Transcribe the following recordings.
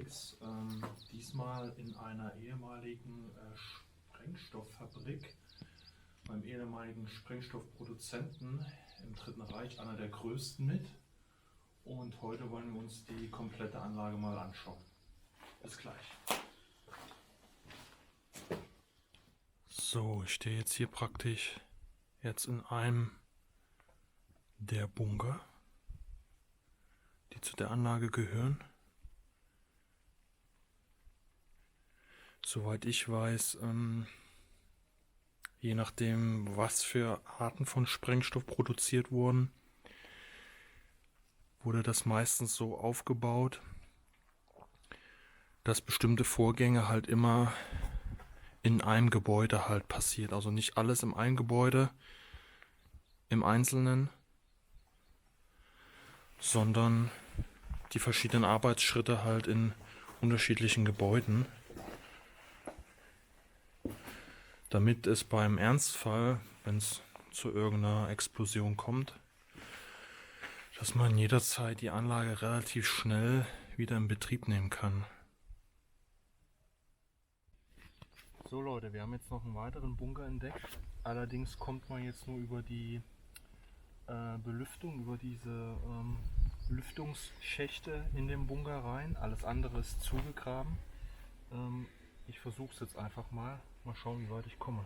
unterwegs, diesmal in einer ehemaligen Sprengstofffabrik, beim ehemaligen Sprengstoffproduzenten im Dritten Reich, einer der größten mit. Und heute wollen wir uns die komplette Anlage mal anschauen. Bis gleich. So, ich stehe jetzt hier praktisch in einem der Bunker, die zu der Anlage gehören. Soweit ich weiß, je nachdem, was für Arten von Sprengstoff produziert wurden, wurde das meistens so aufgebaut, dass bestimmte Vorgänge halt immer in einem Gebäude halt passiert. Also nicht alles im einen Gebäude, im Einzelnen, sondern die verschiedenen Arbeitsschritte halt in unterschiedlichen Gebäuden, damit es beim Ernstfall, wenn es zu irgendeiner Explosion kommt, dass man jederzeit die Anlage relativ schnell wieder in Betrieb nehmen kann. So Leute, wir haben jetzt noch einen weiteren Bunker entdeckt. Allerdings kommt man jetzt nur über die Belüftung, über diese Lüftungsschächte in den Bunker rein. Alles andere ist zugegraben. Ich versuche es jetzt einfach mal. Mal schauen, wie weit ich komme.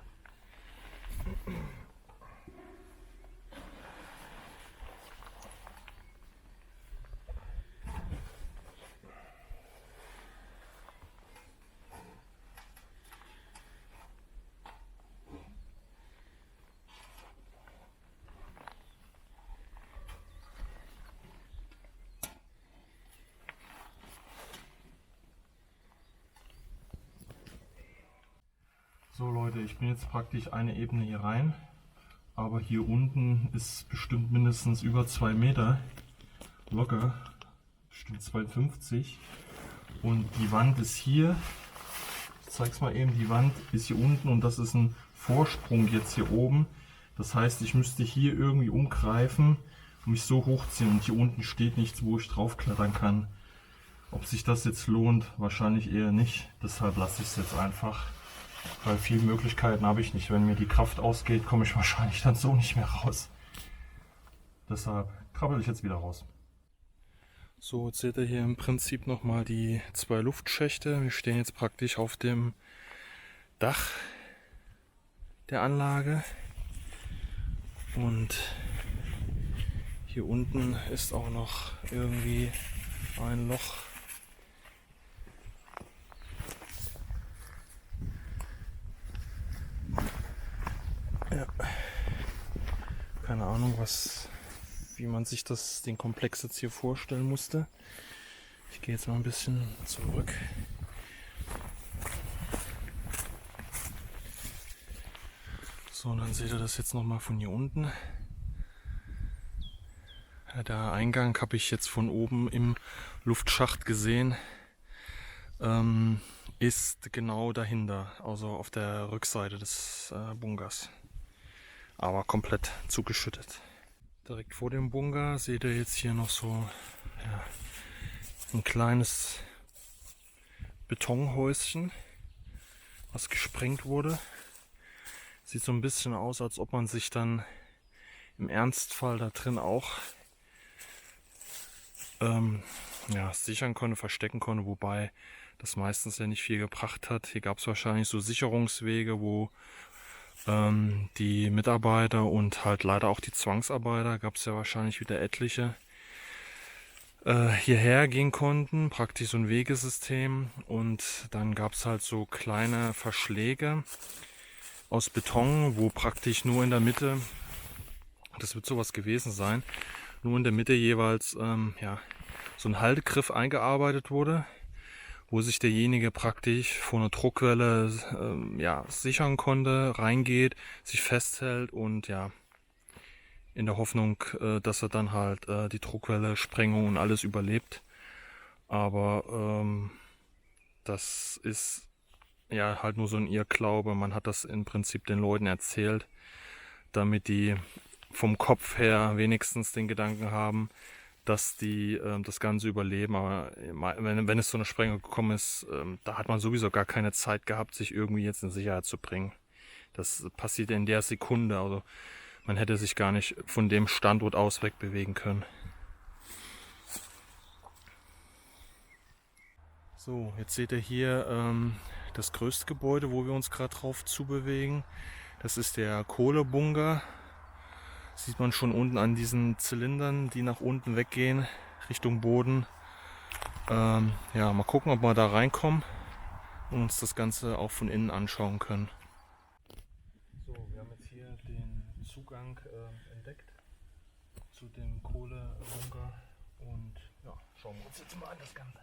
So Leute, ich bin jetzt praktisch eine Ebene hier rein, aber hier unten ist bestimmt mindestens über 2 Meter, locker, bestimmt 2,50, und die Wand ist hier, ich zeig's mal eben, die Wand ist hier unten und das ist ein Vorsprung jetzt hier oben, das heißt, ich müsste hier irgendwie umgreifen und mich so hochziehen, und hier unten steht nichts, wo ich drauf klettern kann. Ob sich das jetzt lohnt, wahrscheinlich eher nicht, deshalb lasse ich es jetzt einfach. Weil viele Möglichkeiten habe ich nicht. Wenn mir die Kraft ausgeht, komme ich wahrscheinlich dann so nicht mehr raus. Deshalb krabbel ich jetzt wieder raus. So, jetzt seht ihr hier im Prinzip nochmal die 2 Luftschächte. Wir stehen jetzt praktisch auf dem Dach der Anlage. Und hier unten ist auch noch irgendwie ein Loch. Ja. Keine Ahnung, wie man sich den Komplex jetzt hier vorstellen musste. Ich gehe jetzt mal ein bisschen zurück. So, und dann seht ihr das jetzt nochmal von hier unten. Ja, der Eingang habe ich jetzt von oben im Luftschacht gesehen. Ist genau dahinter, also auf der Rückseite des Bunkers. Aber komplett zugeschüttet. Direkt vor dem Bunker seht ihr jetzt hier noch so ein kleines Betonhäuschen, was gesprengt wurde. Sieht so ein bisschen aus, als ob man sich dann im Ernstfall da drin auch sichern konnte, verstecken konnte, wobei das meistens ja nicht viel gebracht hat. Hier gab es wahrscheinlich so Sicherungswege, wo die Mitarbeiter und halt leider auch die Zwangsarbeiter, gab es ja wahrscheinlich wieder etliche, hierher gehen konnten, praktisch so ein Wegesystem, und dann gab es halt so kleine Verschläge aus Beton, wo praktisch nur in der Mitte, das wird sowas gewesen sein, nur in der Mitte jeweils so ein Haltegriff eingearbeitet wurde, wo sich derjenige praktisch vor einer Druckwelle sichern konnte, reingeht, sich festhält und in der Hoffnung, dass er dann halt die Druckwelle, Sprengung und alles überlebt. Aber das ist halt nur so ein Irrglaube. Man hat das im Prinzip den Leuten erzählt, damit die vom Kopf her wenigstens den Gedanken haben, dass die das Ganze überleben. Aber wenn es zu einer Sprengung gekommen ist, da hat man sowieso gar keine Zeit gehabt, sich irgendwie jetzt in Sicherheit zu bringen. Das passiert in der Sekunde. Also man hätte sich gar nicht von dem Standort aus wegbewegen können. So, jetzt seht ihr hier das größte Gebäude, wo wir uns gerade drauf zubewegen. Das ist der Kohlebunker. Sieht man schon unten an diesen Zylindern, die nach unten weggehen, Richtung Boden. Ja, mal gucken, ob wir da reinkommen und uns das Ganze auch von innen anschauen können. So, wir haben jetzt hier den Zugang entdeckt zu dem Kohlebunker und ja, schauen wir uns jetzt mal an das Ganze.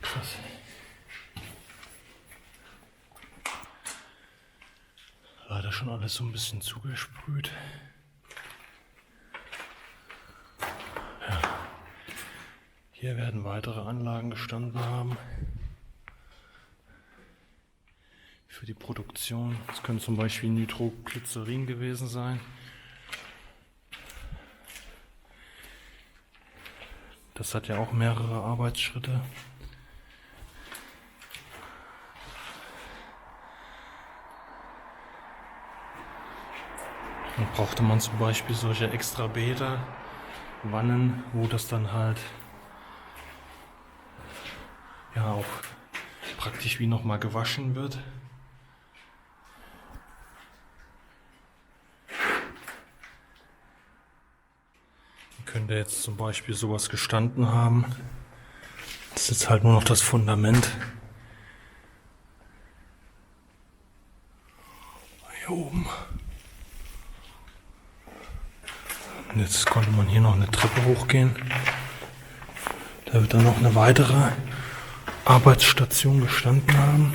Krass. Leider schon alles so ein bisschen zugesprüht. Ja. Hier werden weitere Anlagen gestanden haben für die Produktion. Das könnte zum Beispiel Nitroglycerin gewesen sein. Das hat ja auch mehrere Arbeitsschritte. Dann brauchte man zum Beispiel solche extra Bäder, Wannen, wo das dann halt ja auch praktisch wie nochmal gewaschen wird. Könnte jetzt zum Beispiel sowas gestanden haben. Das ist jetzt halt nur noch das Fundament. Hier oben. Und jetzt konnte man hier noch eine Treppe hochgehen. Da wird dann noch eine weitere Arbeitsstation gestanden haben.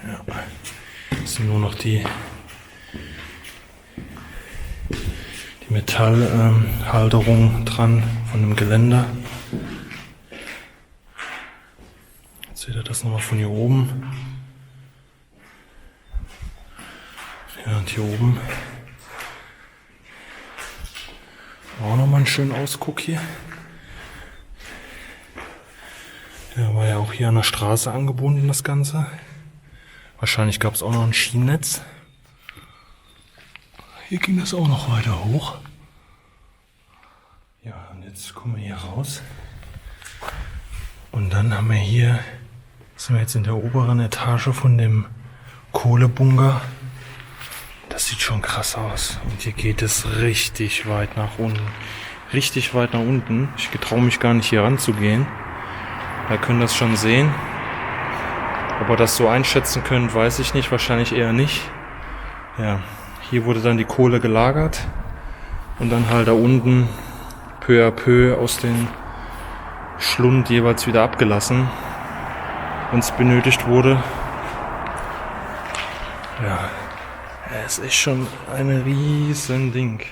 Ja. Das sind nur noch die Metallhalterung dran von dem Geländer. Jetzt seht ihr das nochmal von hier oben. Ja, und hier oben auch nochmal einen schönen Ausguck hier. Der war ja auch hier an der Straße angebunden, das Ganze. Wahrscheinlich gab es auch noch ein Schienennetz. Hier ging das auch noch weiter hoch. Ja, und jetzt kommen wir hier raus. Und dann haben wir hier, sind wir jetzt in der oberen Etage von dem Kohlebunker. Das sieht schon krass aus. Und hier geht es richtig weit nach unten. Richtig weit nach unten. Ich getraue mich gar nicht hier ranzugehen. Ihr könnt das schon sehen. Ob ihr das so einschätzen könnt, weiß ich nicht. Wahrscheinlich eher nicht. Ja. Hier wurde dann die Kohle gelagert und dann halt da unten peu à peu aus den Schlund jeweils wieder abgelassen, wenn es benötigt wurde. Ja, es ist schon ein riesen Ding.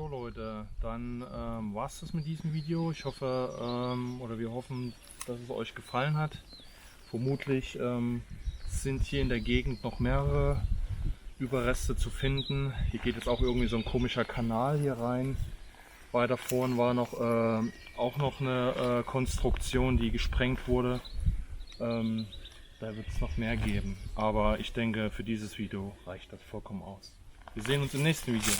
So Leute, dann war es das mit diesem Video. Ich hoffe, oder wir hoffen, dass es euch gefallen hat. Vermutlich sind hier in der Gegend noch mehrere Überreste zu finden. Hier geht jetzt auch irgendwie so ein komischer Kanal hier rein. Weiter vorn war noch auch noch eine Konstruktion, die gesprengt wurde. Da wird es noch mehr geben. Aber ich denke, für dieses Video reicht das vollkommen aus. Wir sehen uns im nächsten Video.